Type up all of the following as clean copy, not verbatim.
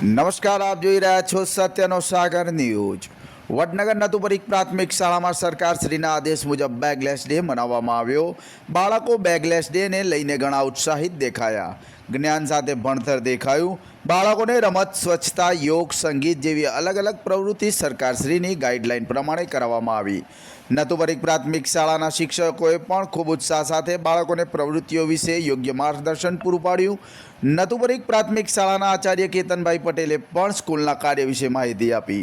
નમસ્કાર, આપ જોઈ રહ્યા છો સત્યનો સાગર ન્યૂઝ। વડનગર નતુપરી પ્રાથમિક શાળામાં સરકારશ્રીના આદેશ મુજબ બેગલેસ ડે મનાવવામાં આવ્યો। બાળકો બેગલેસ ડેને લઈને ઘણા ઉત્સાહિત દેખાયા। જ્ઞાન સાથે ભણતર દેખાયું। બાળકોને રમત, સ્વચ્છતા, યોગ, સંગીત જેવી અલગ અલગ પ્રવૃત્તિ સરકારશ્રીની ગાઈડલાઈન પ્રમાણે કરાવવામાં આવી। નતુપરી પ્રાથમિક શાળાના શિક્ષકોએ પણ ખૂબ ઉત્સાહ સાથે બાળકોને પ્રવૃત્તિઓ વિશે યોગ્ય માર્ગદર્શન પૂરું પાડ્યું। નતુપરી પ્રાથમિક શાળાના આચાર્ય કેતનભાઈ પટેલે પણ સ્કૂલના કાર્ય વિશે માહિતી આપી।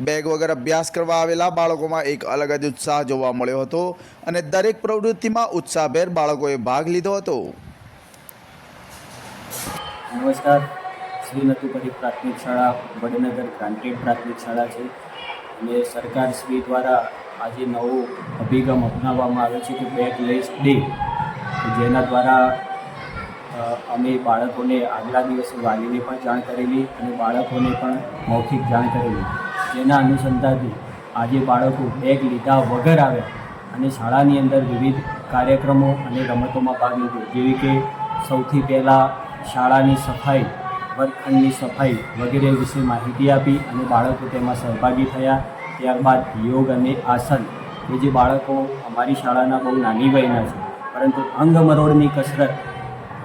બેગ વગર અભ્યાસ કરવા આવેલા બાળકોમાં એક અલગ જ ઉત્સાહ જોવા મળ્યો હતો અને દરેક પ્રવૃત્તિમાં ઉત્સાહભેર બાળકોએ ભાગ લીધો હતો। નમસ્કાર, શ્રી નતુપરી પ્રાથમિક શાળા વડનગર ગ્રાન્ટેડ પ્રાથમિક શાળા છે અને સરકાર શ્રી દ્વારા આજે નવો અભિગમ અપનાવવામાં આવે છે કે બેગલેસ ડે, જેના દ્વારા અમે બાળકોને આગલા દિવસે વાલીને પણ જાણ કરેલી અને બાળકોને પણ મૌખિક જાણ કરેલી, જેના અનુસંધાનથી આજે બાળકો બેગ લીધા વગર આવ્યા અને શાળાની અંદર વિવિધ કાર્યક્રમો અને રમતોમાં ભાગ લીધો, જેવી કે સૌથી પહેલાં શાળાની સફાઈ, વર્ગખંડની સફાઈ વગેરે વિશે માહિતી આપી અને બાળકો તેમાં સહભાગી થયા। ત્યારબાદ યોગ અને આસન, કે જે બાળકો અમારી શાળાના બહુ નાની વયના છે, પરંતુ અંગમરોડની કસરત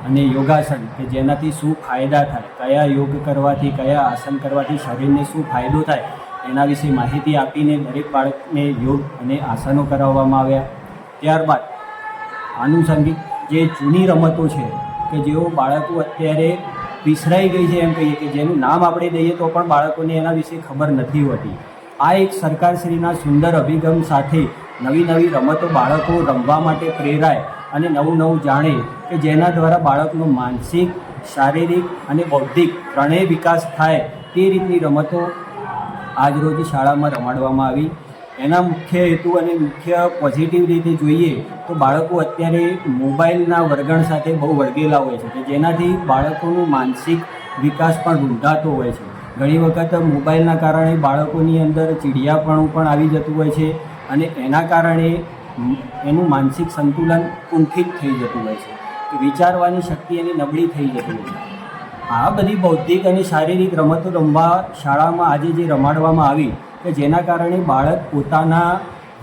અને યોગાસન કે જેનાથી શું ફાયદા થાય, કયા યોગ કરવાથી, કયા આસન કરવાથી શરીરને શું ફાયદો થાય, એના વિશે માહિતી આપીને દરેક બાળકને યોગ અને આસનો કરાવવામાં આવ્યા। ત્યારબાદ આનુષંગિક જે જૂની રમતો છે કે જેઓ બાળકો અત્યારે વિસરાઈ ગઈ છે, એમ કહીએ કે જેનું નામ આપણે દઈએ તો પણ બાળકોને એના વિશે ખબર નથી હોતી। આ એક સરકારશ્રીના સુંદર અભિગમ સાથે નવી નવી રમતો બાળકો રમવા માટે પ્રેરાય અને નવું નવું જાણે કે જેના દ્વારા બાળકનો માનસિક, શારીરિક અને બૌદ્ધિક ત્રણેય વિકાસ થાય તે રીતની રમતો આજરોજ શાળામાં રમાડવામાં આવી। એના મુખ્ય હેતુ અને મુખ્ય પોઝિટિવ રીતે જોઈએ તો બાળકો અત્યારે મોબાઈલના વળગણ સાથે બહુ વળગેલા હોય છે કે જેનાથી બાળકોનું માનસિક વિકાસ પણ રૂંધાતો હોય છે। ઘણી વખત મોબાઈલના કારણે બાળકોની અંદર ચીડિયાપણું પણ આવી જતું હોય છે અને એના કારણે એનું માનસિક સંતુલન કુંઠિત થઈ જતું હોય છે, કે વિચારવાની શક્તિ એની નબળી થઈ જતી હોય છે। આ બધી બૌદ્ધિક અને શારીરિક રમતો રમવા શાળામાં આજે જે રમાડવામાં આવી કે જેના કારણે બાળક પોતાના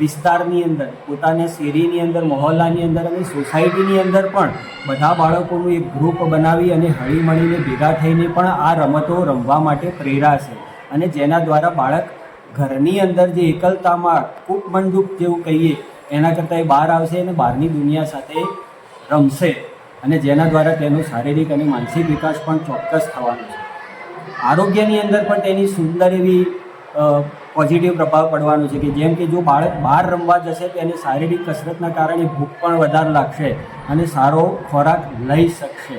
વિસ્તારની અંદર, પોતાના શેરીની અંદર, મહોલ્લાની અંદર અને સોસાયટીની અંદર પણ બધા બાળકોનું એક ગ્રુપ બનાવી અને હળીમળીને ભેગા થઈને પણ આ રમતો રમવા માટે પ્રેરાશે અને જેના દ્વારા બાળક ઘરની અંદર જે એકલતામાં કૂપમંડૂક જેવું કહીએ એના કરતાં એ બહાર આવશે અને બહારની દુનિયા સાથે રમશે અને જેના દ્વારા તેનો શારીરિક અને માનસિક વિકાસ પણ ચોક્કસ થવાનો છે। આરોગ્યની અંદર પણ તેની સુંદર એવી પોઝિટિવ પ્રભાવ પડવાનો છે કે જેમ કે જો બાળક બહાર રમવા જશે તો એને શારીરિક કસરતના કારણે ભૂખ પણ વધારે લાગશે અને સારો ખોરાક લઈ શકશે।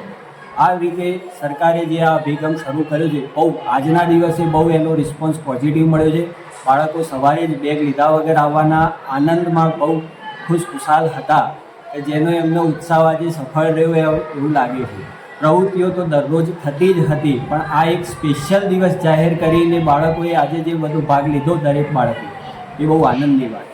આ રીતે સરકારે જે આ અભિગમ શરૂ કર્યો છે, બહુ આજના દિવસે બહુ એનો રિસ્પોન્સ પોઝિટિવ મળ્યો છે। બાળકો સવારે જ બેગ લીધા વગર આવવાના આનંદમાં બહુ ખુશખુશાલ હતા કે જેનો એમનો ઉત્સાહ આજે સફળ રહ્યો એવું લાગે છે। પ્રવૃત્તિઓ તો દરરોજ થતી જ હતી, પણ આ એક સ્પેશિયલ દિવસ જાહેર કરીને બાળકોએ આજે જે બધો ભાગ લીધો દરેક બાળકે, એ બહુ આનંદની વાત છે।